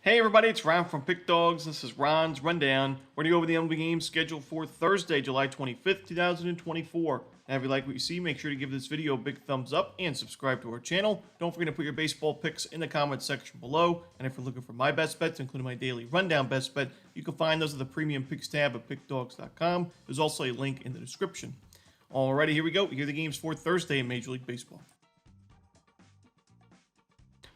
Hey everybody, it's Ron from Pick Dawgz. This is Ron's Rundown. We're going to go over the MLB games scheduled for Thursday, July 25th, 2024. And if you like what you see, make sure to give this video a big thumbs up and subscribe to our channel. Don't forget to put your baseball picks in the comments section below. And if you're looking for my best bets, including my daily rundown best bet, you can find those at the premium picks tab at pickdawgz.com. There's also a link in the description. Alrighty, here we go. Here are the games for Thursday in Major League Baseball.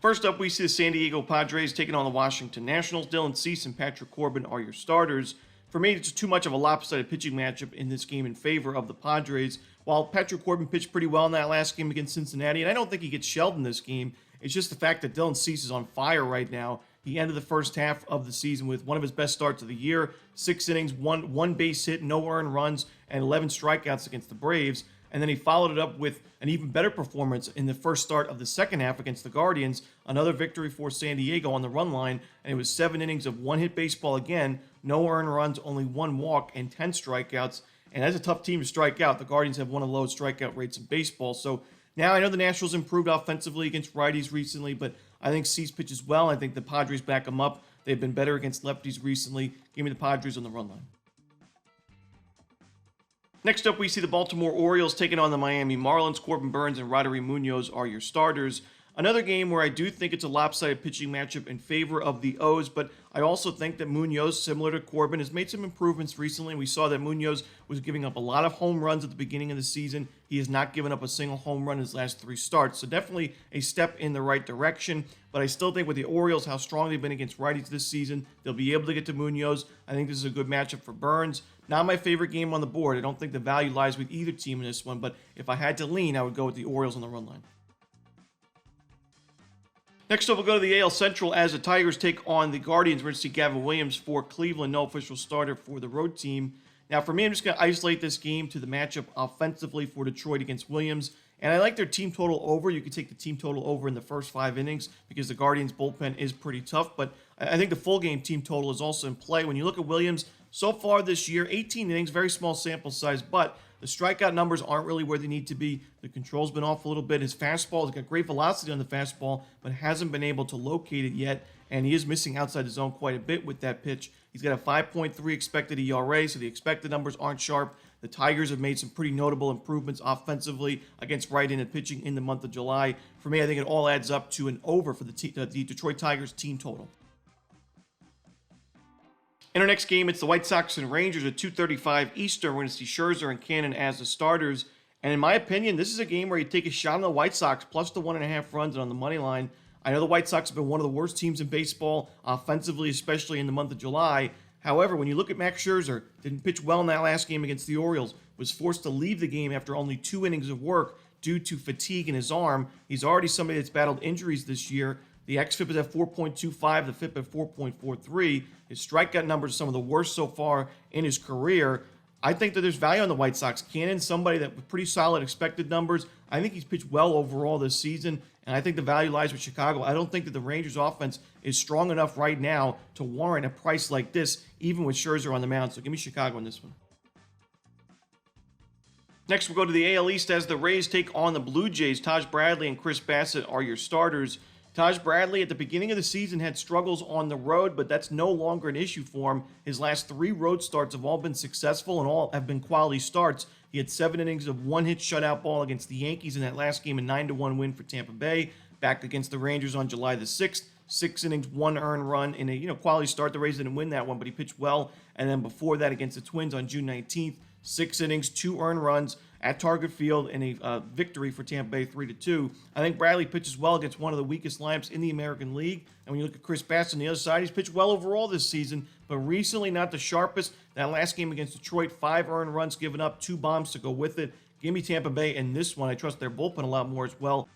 First up, we see the San Diego Padres taking on the Washington Nationals. Dylan Cease and Patrick Corbin are your starters. For me, it's too much of a lopsided pitching matchup in this game in favor of the Padres. While Patrick Corbin pitched pretty well in that last game against Cincinnati, and I don't think he gets shelled in this game, it's just the fact that Dylan Cease is on fire right now. He ended the first half of the season with one of his best starts of the year. 6 innings, one base hit, no earned runs, and 11 strikeouts against the Braves. And then he followed it up with an even better performance in the first start of the second half against the Guardians. Another victory for San Diego on the run line, and it was 7 innings of one-hit baseball again, no earned runs, only 1 walk, and 10 strikeouts. And that's a tough team to strike out. The Guardians have one of the lowest strikeout rates in baseball. So now I know the Nationals improved offensively against righties recently, but I think Cease pitches well. I think the Padres back him up. They've been better against lefties recently. Give me the Padres on the run line. Next up, we see the Baltimore Orioles taking on the Miami Marlins. Corbin Burnes and Roddery Munoz are your starters. Another game where I do think it's a lopsided pitching matchup in favor of the O's, but I also think that Munoz, similar to Corbin, has made some improvements recently. We saw that Munoz was giving up a lot of home runs at the beginning of the season. He has not given up a single home run in his last 3 starts, so definitely a step in the right direction. But I still think with the Orioles, how strong they've been against righties this season, they'll be able to get to Munoz. I think this is a good matchup for Burnes. Not my favorite game on the board. I don't think the value lies with either team in this one, but if I had to lean, I would go with the Orioles on the run line. Next up, we'll go to the AL Central as the Tigers take on the Guardians. We're going to see Gavin Williams for Cleveland, no official starter for the road team. Now, for me, I'm just going to isolate this game to the matchup offensively for Detroit against Williams. And I like their team total over. You could take the team total over in the first 5 innings because the Guardians' bullpen is pretty tough. But I think the full game team total is also in play. When you look at Williams, so far this year, 18 innings, very small sample size, but the strikeout numbers aren't really where they need to be. The control's been off a little bit. His fastball has got great velocity on the fastball, but hasn't been able to locate it yet, and he is missing outside the zone quite a bit with that pitch. He's got a 5.3 expected ERA, so the expected numbers aren't sharp. The Tigers have made some pretty notable improvements offensively against right-handed pitching in the month of July. For me, I think it all adds up to an over for the Detroit Tigers team total. In our next game, it's the White Sox and Rangers at 2:35 Eastern. We're going to see Scherzer and Cannon as the starters. And in my opinion, this is a game where you take a shot on the White Sox plus the 1.5 runs and on the money line. I know the White Sox have been one of the worst teams in baseball, offensively, especially in the month of July. However, when you look at Max Scherzer, didn't pitch well in that last game against the Orioles, was forced to leave the game after only 2 innings of work due to fatigue in his arm. He's already somebody that's battled injuries this year. The xFIP is at 4.25, the FIP at 4.43. His strikeout numbers are some of the worst so far in his career. I think that there's value on the White Sox. Cannon's somebody that with pretty solid expected numbers. I think he's pitched well overall this season, and I think the value lies with Chicago. I don't think that the Rangers' offense is strong enough right now to warrant a price like this, even with Scherzer on the mound. So give me Chicago in this one. Next, we'll go to the AL East as the Rays take on the Blue Jays. Taj Bradley and Chris Bassett are your starters. Taj Bradley at the beginning of the season had struggles on the road, but that's no longer an issue for him. His last 3 road starts have all been successful and all have been quality starts. He had 7 innings of one-hit shutout ball against the Yankees in that last game, a 9-1 win for Tampa Bay. Back against the Rangers on July the 6th, 6 innings, 1 earned run in a quality start. The Rays didn't win that one, but he pitched well. And then before that against the Twins on June 19th, 6 innings, 2 earned runs at Target Field in a victory for Tampa Bay 3-2. I think Bradley pitches well against one of the weakest lineups in the American League. And when you look at Chris Bassett on the other side, he's pitched well overall this season, but recently not the sharpest. That last game against Detroit, 5 earned runs given up, 2 bombs to go with it. Give me Tampa Bay in this one. I trust their bullpen a lot more as well.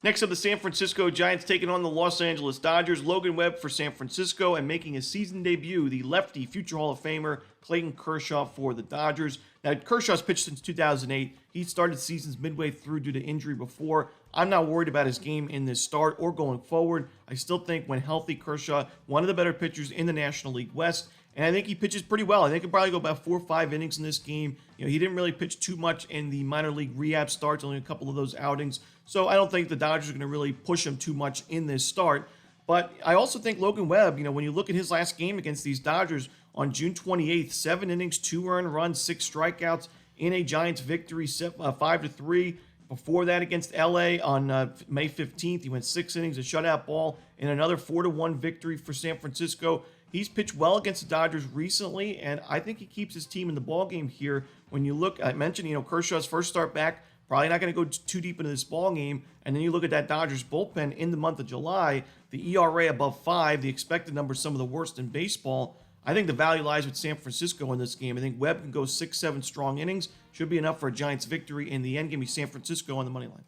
Next up, the San Francisco Giants taking on the Los Angeles Dodgers. Logan Webb for San Francisco, and making his season debut, the lefty future Hall of Famer Clayton Kershaw for the Dodgers. Now, Kershaw's pitched since 2008. He started seasons midway through due to injury before. I'm not worried about his game in this start or going forward. I still think when healthy, Kershaw, one of the better pitchers in the National League West. And I think he pitches pretty well. I think he'll probably go about 4 or 5 innings in this game. He didn't really pitch too much in the minor league rehab starts, only a couple of those outings. So I don't think the Dodgers are going to really push him too much in this start. But I also think Logan Webb, when you look at his last game against these Dodgers on June 28th, 7 innings, 2 earned runs, 6 strikeouts in a Giants victory, 5-3. Before that against LA on May 15th, he went 6 innings, a shutout ball, and another 4-1 victory for San Francisco. He's pitched well against the Dodgers recently, and I think he keeps his team in the ballgame here. When you look, I mentioned, Kershaw's first start back, probably not going to go too deep into this ball game. And then you look at that Dodgers bullpen in the month of July, the ERA above 5, the expected numbers some of the worst in baseball. I think the value lies with San Francisco in this game. I think Webb can go 6-7 strong innings. Should be enough for a Giants victory. In the end, give me San Francisco on the money line.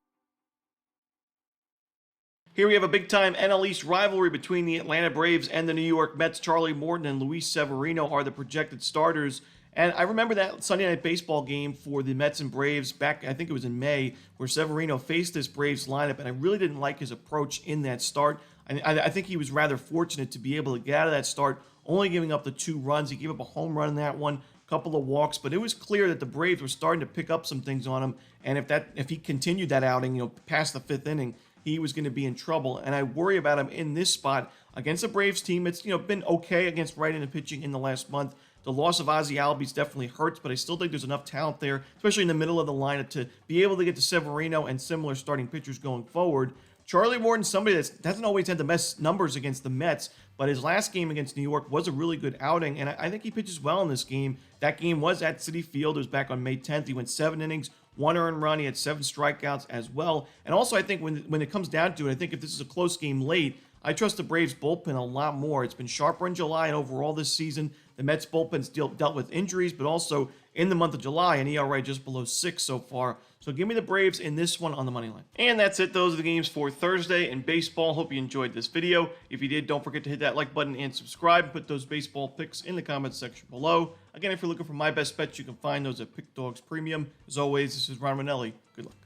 Here we have a big-time NL East rivalry between the Atlanta Braves and the New York Mets. Charlie Morton and Luis Severino are the projected starters. And I remember that Sunday Night Baseball game for the Mets and Braves back, I think it was in May, where Severino faced this Braves lineup, and I really didn't like his approach in that start. I think he was rather fortunate to be able to get out of that start, only giving up the 2 runs. He gave up a home run in that one, a couple of walks, but it was clear that the Braves were starting to pick up some things on him, and if he continued that outing, past the 5th inning, he was going to be in trouble. And I worry about him in this spot against the Braves team. It's been okay against right-handed pitching in the last month. The loss of Ozzie Albies definitely hurts, but I still think there's enough talent there, especially in the middle of the lineup, to be able to get to Severino and similar starting pitchers going forward. Charlie Morton's somebody that hasn't always had the best numbers against the Mets, but his last game against New York was a really good outing, and I think he pitches well in this game. That game was at Citi Field. It was back on May 10th. He went 7 innings, 1 earned run. He had 7 strikeouts as well. And also, I think when it comes down to it, I think if this is a close game late, I trust the Braves bullpen a lot more. It's been sharper in July and overall this season. The Mets bullpen's dealt with injuries, but also in the month of July, an ERA just below 6 so far. So give me the Braves in this one on the money line. And that's it. Those are the games for Thursday in baseball. Hope you enjoyed this video. If you did, don't forget to hit that like button and subscribe. Put those baseball picks in the comments section below. Again, if you're looking for my best bets, you can find those at Pickdawgz Premium. As always, this is Romanelli. Good luck.